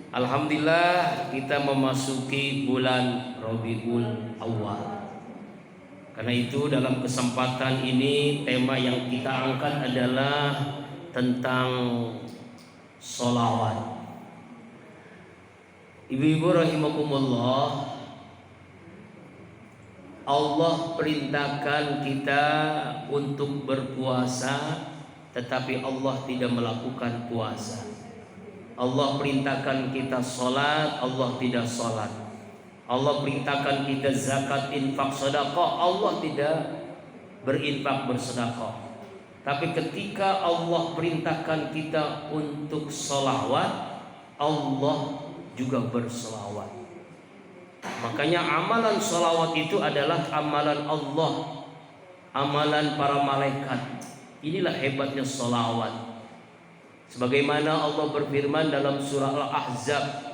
Alhamdulillah kita memasuki bulan Rabiul Awal. Karena itu dalam kesempatan ini tema yang kita angkat adalah tentang sholawat. Ibu-ibu rahimakumullah, Allah perintahkan kita untuk berpuasa, tetapi Allah tidak melakukan puasa. Allah perintahkan kita sholat, Allah tidak sholat. Allah perintahkan kita zakat, infak, sedekah, Allah tidak berinfak, bersedekah. Tapi ketika Allah perintahkan kita untuk sholawat, Allah juga berselawat. Makanya amalan sholawat itu adalah amalan Allah, amalan para malaikat. Inilah hebatnya sholawat. Sebagaimana Allah berfirman dalam surah Al-Ahzab,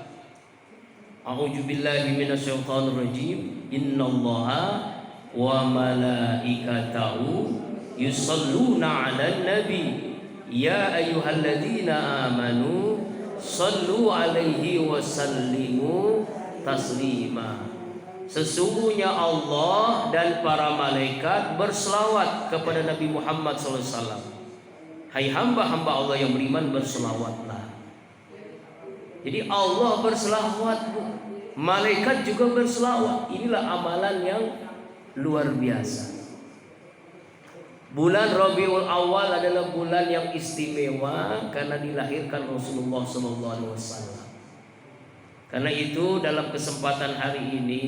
A'udzu billahi minasyaitonir rajim, innallaha wa malaikatahu yusholluna 'alan nabi ya ayyuhalladzina amanu shallu 'alaihi wa sallimu taslima. Sesungguhnya Allah dan para malaikat berselawat kepada Nabi Muhammad SAW. Hai hamba-hamba Allah yang beriman, berselawatlah. Jadi Allah berselawat, malaikat juga berselawat. Inilah amalan yang luar biasa. Bulan Rabiul Awal adalah bulan yang istimewa karena dilahirkan Rasulullah SAW. Karena itu dalam kesempatan hari ini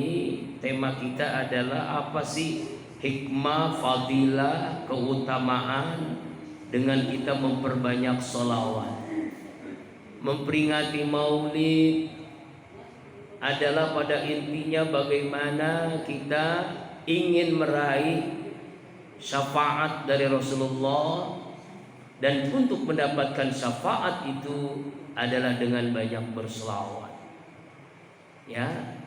tema kita adalah apa sih hikmah, fadilah, keutamaan dengan kita memperbanyak sholawat. Memperingati maulid adalah pada intinya bagaimana kita ingin meraih syafaat dari Rasulullah, dan untuk mendapatkan syafaat itu adalah dengan banyak berselawat. Ya,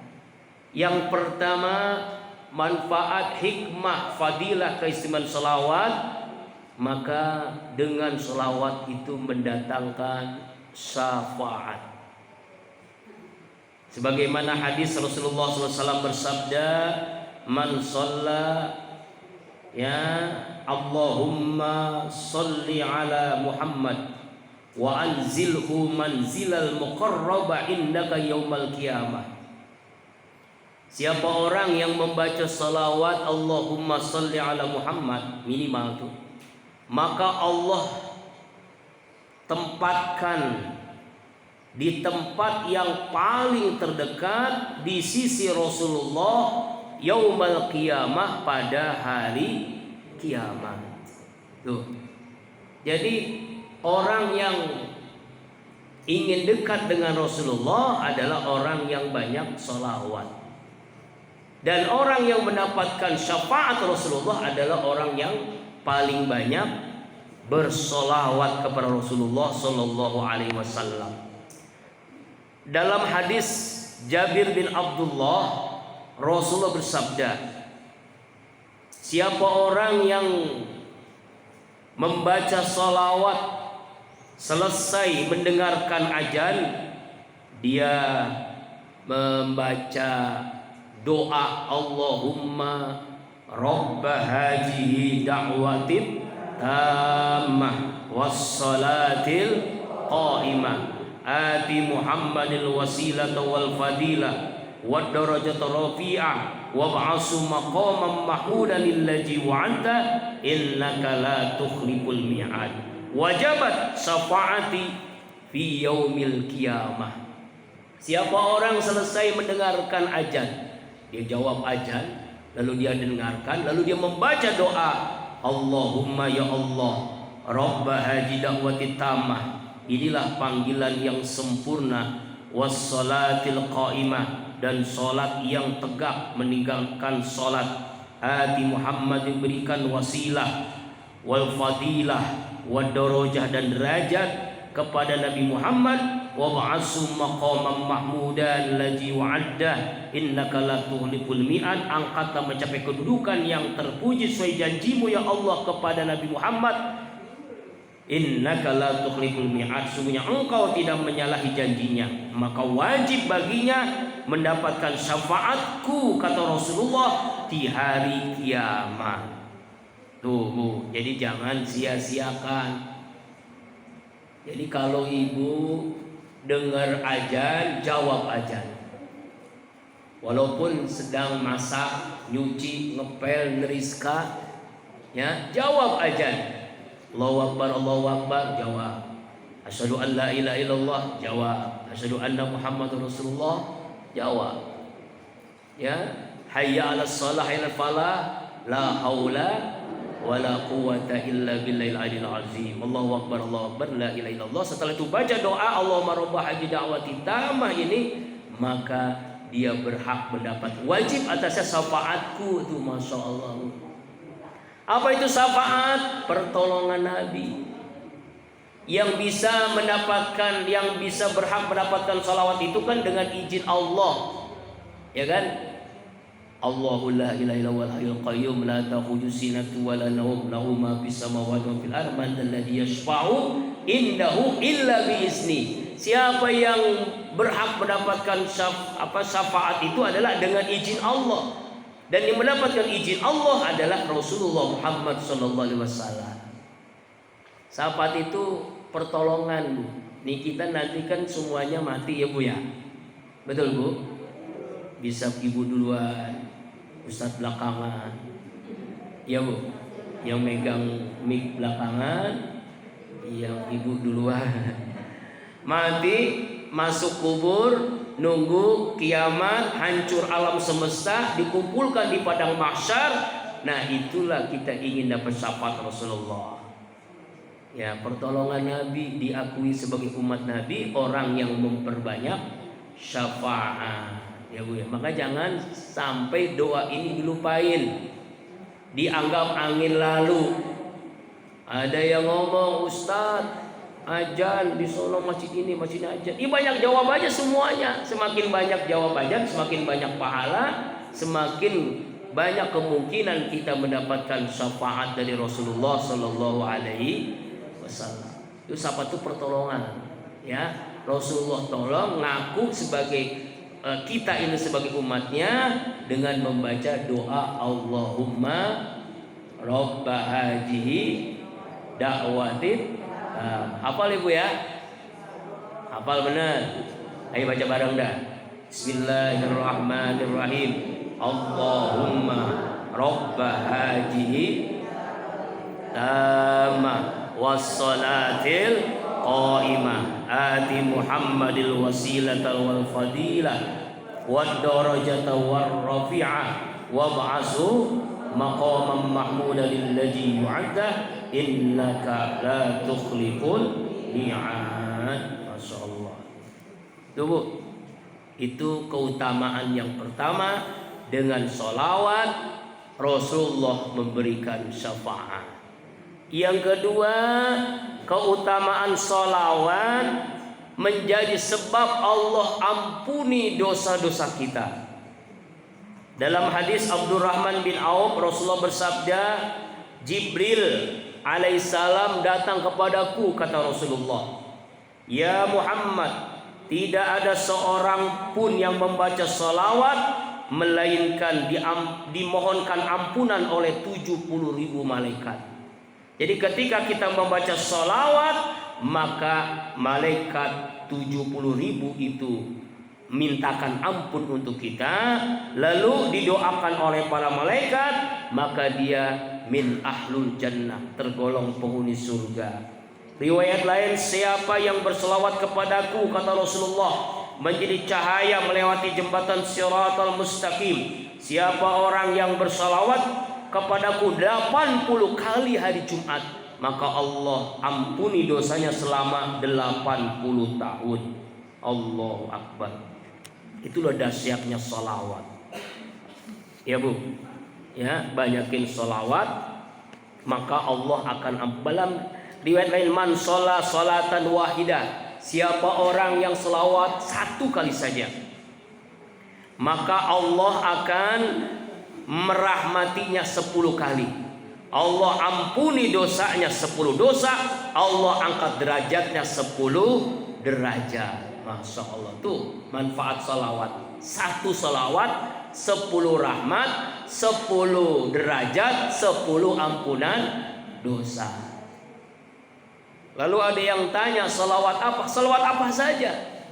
yang pertama manfaat, hikmah, fadilah, keistimewaan selawat. Maka dengan selawat itu mendatangkan syafaat. Sebagaimana hadis Rasulullah SAW bersabda, man shalla ya Allahumma sholli ala Muhammad wa anzilhu manzilal muqarraba indaka yaumal qiyamah. Siapa orang yang membaca salawat Allahumma sholli ala Muhammad minimal tuh, maka Allah tempatkan di tempat yang paling terdekat di sisi Rasulullah yaumal qiyamah, pada hari kiamat. Tuh. Jadi orang yang ingin dekat dengan Rasulullah adalah orang yang banyak sholawat. Dan orang yang mendapatkan syafaat Rasulullah adalah orang yang paling banyak bersolawat kepada Rasulullah Sallallahu Alaihi Wasallam. Dalam hadis Jabir bin Abdullah, Rasulullah bersabda, siapa orang yang membaca solawat selesai mendengarkan azan, dia membaca doa Allahumma Rabba hajihi da'watin tammah wassalatil qa'imah ati Muhammadil wasilata wal fadilah wad darajata rafi'ah wab'asu maqaman mahmudan alladzi wa'anta innaka la tukhliful mi'ad wajabat syafaati fi yaumil qiyamah. Siapa orang selesai mendengarkan azan, dia jawab azan, lalu dia dengarkan, lalu dia membaca doa Allahumma ya Allah Rabba haji da'wati tamah, inilah panggilan yang sempurna, wassalatil qa'imah, dan solat yang tegak, meninggalkan solat, ati Muhammad, diberikan wasilah wal fadilah wad darajah, dan derajat kepada Nabi Muhammad, wa ba'asu maqaman mahmudan allazi wa'addah innaka la tuhliful mi'ad, angkatlah mencapai kedudukan yang terpuji sesuai janjimu ya Allah kepada Nabi Muhammad, Innaka la tukhliful mi'ad, sungguhnya engkau tidak menyalahi janjinya, maka wajib baginya mendapatkan syafaatku, kata Rasulullah, di hari kiamat. Tuh Bu, jadi jangan sia-siakan. Jadi kalau ibu dengar azan, jawab azan. Walaupun sedang masak, nyuci, ngepel, neriska, ya, jawab azan. Allahu Akbar, jawab. Asyhadu an la ilaha illallah, jawab. Asyhadu anna Muhammadar Rasulullah, jawab. Ya, hayya 'alas shalah, hayya 'alal falah, la haula wala quwwata illa billahil aliyil azim. Allahu Akbar, la ilaha illallah. Setelah itu baca doa Allahumma rabb haji da'wati tamah ini, maka dia berhak mendapat, wajib atasnya syafaatku. Itu Masya Allah. Apa itu syafaat? Pertolongan Nabi. Yang bisa mendapatkan, yang bisa berhak mendapatkan salawat itu kan dengan izin Allah, ya kan? Allahu la ilaha illa huwal hayyul qayyum la ta'khudhuhu sinatun wa la nawm lahu ma fis samawati wa fil ardi man alladhi yashfa'u indahu illa bi'izni. Siapa yang berhak mendapatkan syafaat itu adalah dengan izin Allah, dan yang mendapatkan izin Allah adalah Rasulullah Muhammad SAW. Syafaat itu pertolongan Bu. Nih kita nanti kan semuanya mati ya Bu ya. Betul Bu? Bisa ibu duluan, Ustadz belakangan. Ya Bu. Yang megang mic belakangan, yang ibu duluan. Mati, masuk kubur, nunggu kiamat, hancur alam semesta, dikumpulkan di padang mahsyar. Nah, itulah kita ingin dapat syafaat Rasulullah. Ya, pertolongan Nabi diakui sebagai umat Nabi, orang yang memperbanyak syafaat. Ya Bu ya, maka jangan sampai doa ini dilupain, dianggap angin lalu. Ada yang ngomong, Ustadz ajan di Solo masjid ini, masjid ajan. Ini banyak jawab aja semuanya. Semakin banyak jawab ajan, semakin banyak pahala, semakin banyak kemungkinan kita mendapatkan syafaat dari Rasulullah Sallallahu Alaihi Wasallam. Itu syafaat itu pertolongan, ya. Rasulullah tolong ngaku sebagai kita ini sebagai umatnya dengan membaca doa Allahumma Rabba hajihi da'watin. Hafal Ibu ya? Hafal benar? Ayo baca bareng dah. Bismillahirrahmanirrahim. Allahumma Rabba hajihi tamah wassalatil qaimah ati Muhammadil wasilatal wal fadilah wad darajata war rafi'ah wab'asu maqaman mahmudan alladzi yu'adda innaka la tukhliful mi'ad. Masyaallah. Itu Bu, itu keutamaan yang pertama. Dengan sholawat Rasulullah memberikan syafaat. Yang kedua, keutamaan sholawat menjadi sebab Allah ampuni dosa-dosa kita. Dalam hadis Abdurrahman bin Auf, Rasulullah bersabda, Jibril alaihissalam datang kepadaku, kata Rasulullah, ya Muhammad, tidak ada seorang pun yang membaca sholawat melainkan dimohonkan ampunan oleh 70.000 malaikat. Jadi ketika kita membaca sholawat, maka malaikat 70.000 itu mintakan ampun untuk kita, lalu didoakan oleh para malaikat, maka dia min ahlul jannah, tergolong penghuni surga. Riwayat lain, siapa yang berselawat kepadaku, kata Rasulullah, menjadi cahaya melewati jembatan Shiratal Mustaqim. Siapa orang yang berselawat kepadaku 80 kali hari Jumat, maka Allah ampuni dosanya selama 80 tahun. Allahu Akbar. Itulah dahsyatnya sholawat. Ya Bu, ya, banyakin sholawat, maka Allah akan dalam riwayat lain, man sholat sholatan wahidah, siapa orang yang selawat satu kali saja, maka Allah akan merahmatinya 10 kali. Allah ampuni dosanya 10 dosa, Allah angkat derajatnya 10 derajat. Masya Allah, tuh manfaat salawat. 1 salawat 10 rahmat, 10 derajat, 10 ampunan dosa. Lalu ada yang tanya, salawat apa? Salawat apa saja?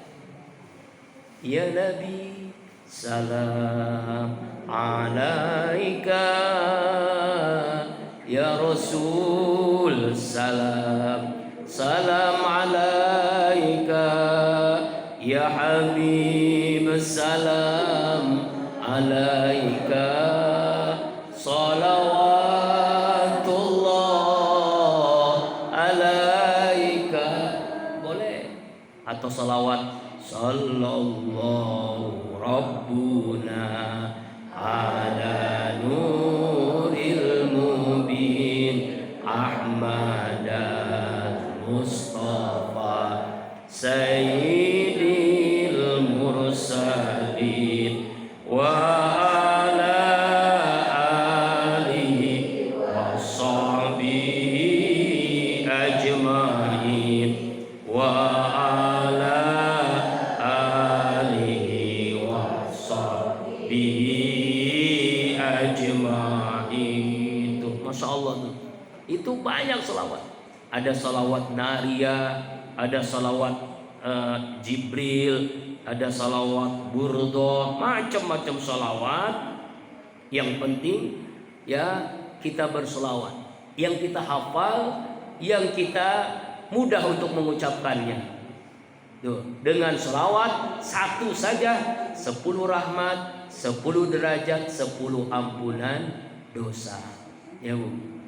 Ya Nabi, salam alaika. Ya Rasul, salam, salam alaika. Ya Habib, salam alaika. Salawatullah alaika. Boleh. Atau salawat sallallahu rabbuna ala nuril mubin Ahmad Mustafa Sayyidil mursalin wa ala alihi wa sahbihi ajma'in wa ala alihi wa sahbihi ajma'in. Masya Allah tuh. Itu banyak salawat. Ada salawat Nariyah, ada salawat Jibril, ada salawat Burdah, macam-macam salawat. Yang penting ya kita berselawat, yang kita hafal, yang kita mudah untuk mengucapkannya. Tuh, dengan selawat 1 saja 10 rahmat, 10 derajat, 10 ampunan dosa. Ya Bu.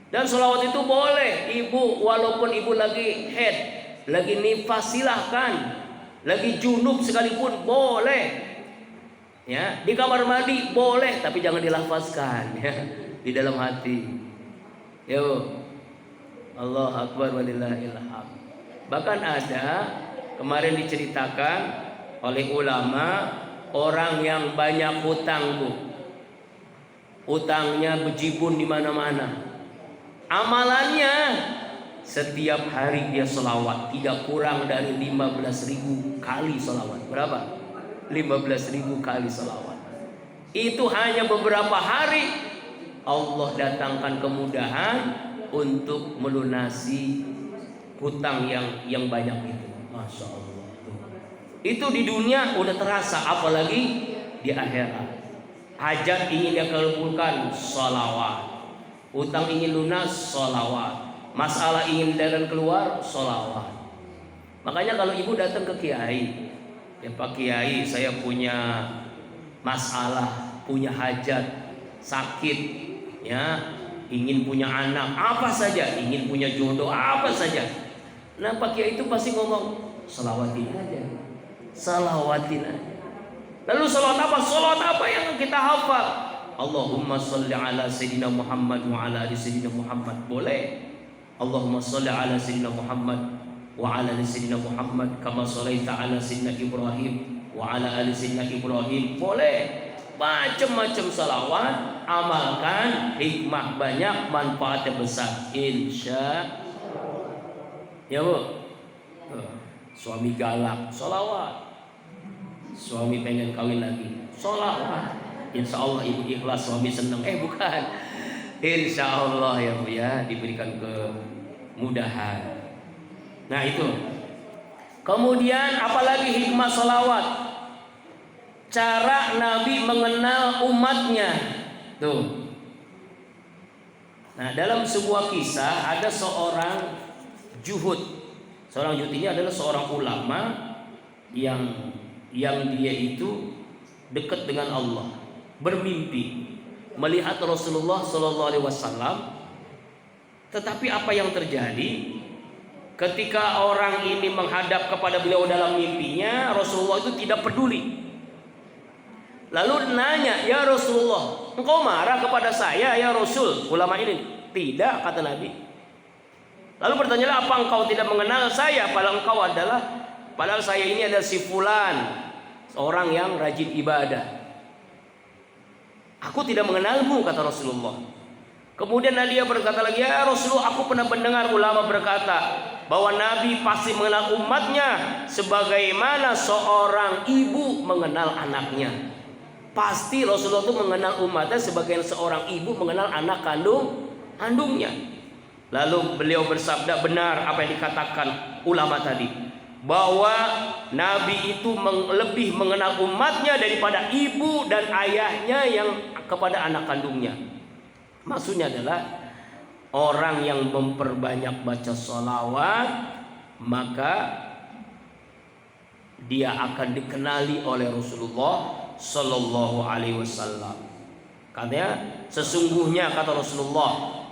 Dan selawat itu boleh ibu, walaupun ibu lagi head, lagi nifas silahkan, lagi junub sekalipun boleh. Ya, di kamar mandi boleh, tapi jangan dilafazkan ya, di dalam hati. Ya Bu. Allah Akbar walillahil hamd. Bahkan ada kemarin diceritakan oleh ulama orang yang banyak hutang Bu. Utangnya bejibun di mana-mana. Amalannya setiap hari dia selawat tidak kurang dari 15.000 kali selawat. Berapa? 15.000 kali selawat. Itu hanya beberapa hari Allah datangkan kemudahan untuk melunasi hutang yang banyak itu. Masya Allah. Itu di dunia udah terasa, apalagi di akhirat. Hajat ingin dia kabulkan, salawat. Utang ingin lunas, salawat. Masalah ingin jalan keluar, salawat. Makanya kalau ibu datang ke kiai, ya Pak Kiai, saya punya masalah, punya hajat, sakit, ya, ingin punya anak, apa saja, ingin punya jodoh, apa saja. Nah Pak Kiai itu pasti ngomong, salawatin aja, salawatin aja. Lalu salawat apa? Salawat apa yang kita hafal? Allahumma salli ala Sayyidina Muhammad wa ala ali Sayyidina Muhammad. Boleh. Allahumma salli ala Sayyidina Muhammad wa ala ali Sayyidina Muhammad kama shallaita ala Sayyidina Ibrahim wa ala ali Sayyidina Ibrahim. Boleh. Macam-macam salawat, amalkan, hikmah banyak, manfaatnya besar. Insya ya Bu. Suami galak, salawat. Suami pengen kawin lagi, salawat. Insya Allah ibu ikhlas, suami senang. Bukan. Insya Allah ya Bu ya, diberikan kemudahan. Nah itu. Kemudian apalagi hikmah salawat, cara Nabi mengenal umatnya. Tuh. Nah dalam sebuah kisah ada seorang juhud. Seorang juhud ini adalah seorang ulama yang dia itu dekat dengan Allah, bermimpi melihat Rasulullah Shallallahu Alaihi Wasallam. Tetapi apa yang terjadi ketika orang ini menghadap kepada beliau dalam mimpinya, Rasulullah itu tidak peduli. Lalu nanya, ya Rasulullah, engkau marah kepada saya ya Rasul? Ulama ini tidak, kata Nabi. Lalu bertanyalah, apa engkau tidak mengenal saya? Padahal saya ini adalah si fulan, seorang yang rajin ibadah. Aku tidak mengenalmu, kata Rasulullah. Kemudian dia berkata lagi, ya Rasulullah, aku pernah mendengar ulama berkata bahwa Nabi pasti mengenal umatnya sebagaimana seorang ibu mengenal anaknya. Pasti Rasulullah itu mengenal umatnya sebagai seorang ibu mengenal anak kandungnya. Lalu beliau bersabda, benar apa yang dikatakan ulama tadi, bahwa Nabi itu lebih mengenal umatnya daripada ibu dan ayahnya yang kepada anak kandungnya. Maksudnya adalah orang yang memperbanyak baca sholawat, maka dia akan dikenali oleh Rasulullah Sallallahu Alaihi Wasallam. Katanya, sesungguhnya kata Rasulullah,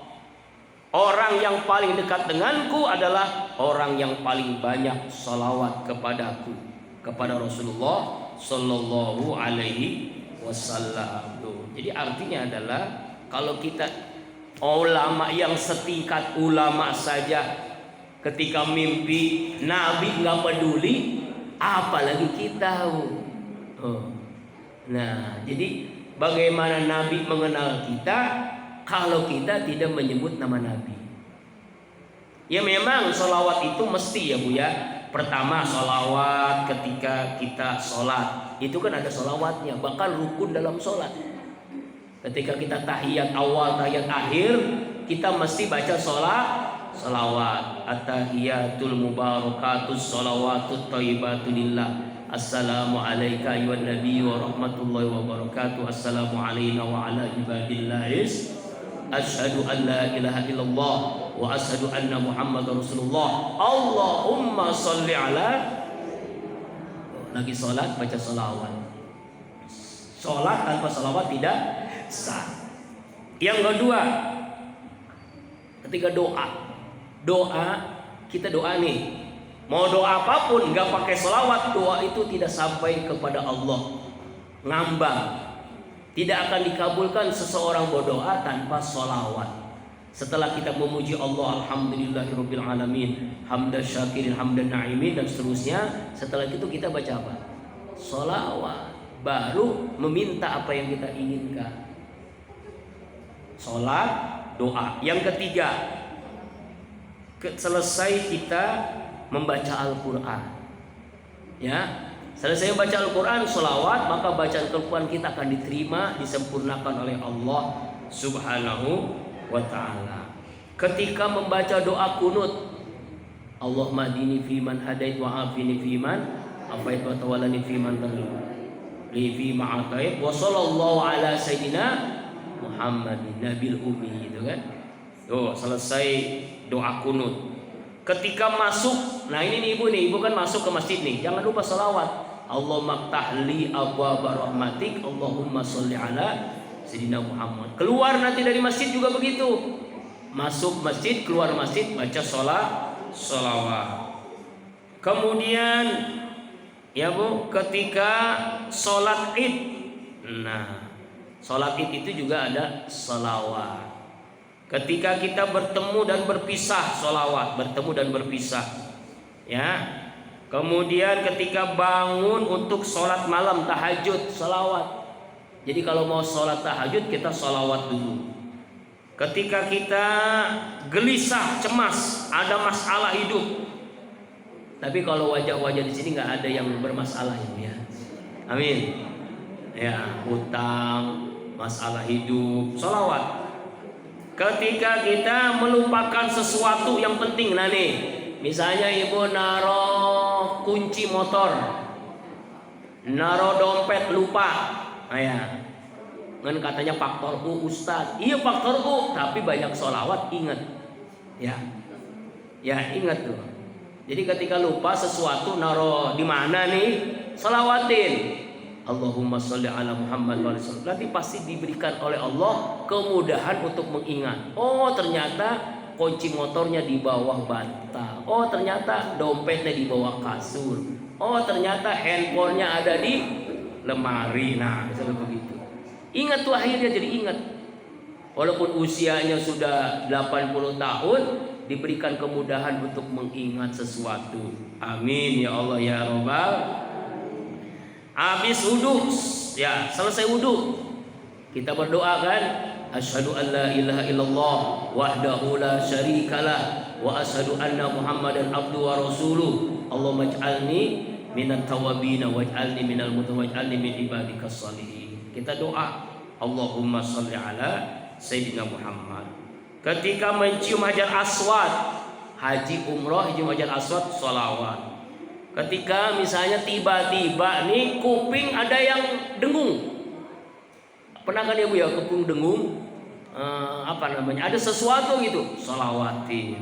orang yang paling dekat denganku adalah orang yang paling banyak sholawat kepadaku, kepada Rasulullah Sallallahu Alaihi Wasallam. Jadi artinya adalah kalau kita ulama yang setingkat ulama saja ketika mimpi Nabi nggak peduli, apalagi kita. Nah, jadi bagaimana Nabi mengenal kita kalau kita tidak menyebut nama Nabi? Ya memang sholawat itu mesti ya Bu ya. Pertama sholawat ketika kita sholat, itu kan ada sholawatnya, bahkan rukun dalam sholat. Ketika kita tahiyat awal, tahiyat akhir, kita mesti baca sholawat. At-tahiyatul mubarakatus sholawatut thayyibatu lillah. Assalamu alayka ayyuhan nabiy wa rahmatullahi wa barakatuh. Assalamu alayna wa ala ibadillahis. Asyhadu an la ilaha illallah wa asyhadu anna Muhammadar Rasulullah. Allahumma sholli ala. Lagi sholat baca sholawat. Sholat tanpa sholawat tidak sah. Yang kedua, ketika doa kita doa nih, mau doa apapun nggak pakai sholawat, doa itu tidak sampai kepada Allah, ngambang. Tidak akan dikabulkan seseorang berdoa tanpa sholawat. Setelah kita memuji Allah, alhamdulillahirabbil alamin, hamdan syakirin, hamdan na'imin, dan seterusnya, setelah itu kita baca apa? Sholawat. Baru meminta apa yang kita inginkan. Sholat, doa. Yang ketiga, selesai kita membaca Al-Quran, ya, selesai membaca Al-Quran, sholawat, maka bacaan Al-Quran kita akan diterima, disempurnakan oleh Allah Subhanahu wa ta'ala. Ketika membaca doa kunut, Allahumma hadini fiman hadait wa afini fiman afait wa tawallani fiman li fi ma'atait wa sallallahu ala sayyidina Muhammadin nabil ummi, gitu kan. Tuh, selesai doa kunut. Ketika masuk, nah ini nih ibu kan masuk ke masjid nih, jangan lupa sholawat. Allahumma ftahli abwaaba rahmatik, Allahumma sholli ala sayyidina Muhammad. Keluar nanti dari masjid juga begitu. Masuk masjid, keluar masjid, baca sholawat. Kemudian ya Bu, ketika sholat id, nah sholat id itu juga ada sholawat. Ketika kita bertemu dan berpisah, sholawat, bertemu dan berpisah, ya. Kemudian ketika bangun untuk sholat malam tahajud, sholawat. Jadi kalau mau sholat tahajud kita sholawat dulu. Ketika kita gelisah, cemas, ada masalah hidup. Tapi kalau wajah-wajah di sini nggak ada yang bermasalah ya. Amin. Ya, hutang, masalah hidup, sholawat. Ketika kita melupakan sesuatu yang penting, nah nih, misalnya ibu naruh kunci motor, naruh dompet lupa, nah ya, kan katanya faktor U Ustaz, iya faktor U, tapi banyak sholawat ingat, ya ingat tuh. Jadi ketika lupa sesuatu naruh di mana nih, sholawatin. Allahumma sholli ala Muhammad wa sallam. Nanti pasti diberikan oleh Allah kemudahan untuk mengingat. Oh ternyata kunci motornya di bawah bantal. Oh ternyata dompetnya di bawah kasur. Oh ternyata handphonenya ada di lemari. Nah misalnya begitu. Ingat tuh, akhirnya jadi ingat. Walaupun usianya sudah 80 tahun, diberikan kemudahan untuk mengingat sesuatu. Amin ya Allah ya Rabbal. Habis wudhu, ya selesai wudhu, kita berdoa kan, asyhadu an la ilaha illallah wahdahu la syarikalah wa asyhadu anna Muhammadan abduhu wa rasuluh. Allahumma ij'alni minat tawabin waj'alni minal mutawaj'alni min ibadikas shalihin. Kita doa, Allahumma shalli ala Sayyidina Muhammad. Ketika mencium hajar aswad, haji umroh cium hajar aswad, sholawat. Ketika misalnya tiba-tiba nih kuping ada yang dengung, pernah kan ibu ya kuping dengung, ada sesuatu gitu, sholawatin.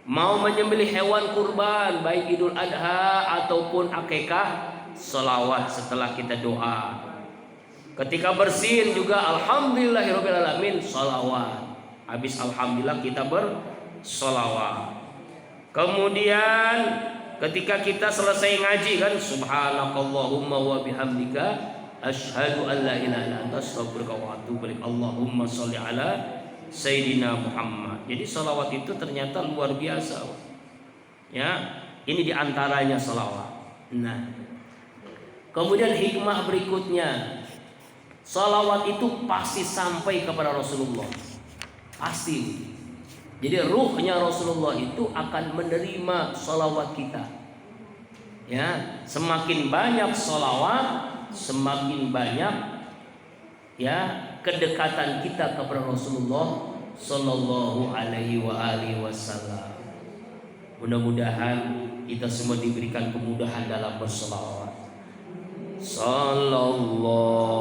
Mau menyembelih hewan kurban baik Idul Adha ataupun akikah, sholawat setelah kita doa. Ketika bersin juga alhamdulillahirabbil alamin, sholawat. Habis alhamdulillah kita bersolawat. Kemudian ketika kita selesai ngaji kan, subhanakallahumma wa bihamdika asyhadu an la ilaha illa anta astaghfiruka wa atubu ilaik. Allahumma sholli ala Sayyidina Muhammad. Jadi salawat itu ternyata luar biasa. Ya, ini diantaranya salawat. Nah, kemudian hikmah berikutnya, salawat itu pasti sampai kepada Rasulullah. Pasti. Jadi ruhnya Rasulullah itu akan menerima salawat kita. Ya, semakin banyak salawat, semakin banyak ya kedekatan kita kepada Rasulullah sallallahu alaihi wasallam. Mudah-mudahan kita semua diberikan kemudahan dalam berselawat. Sallallahu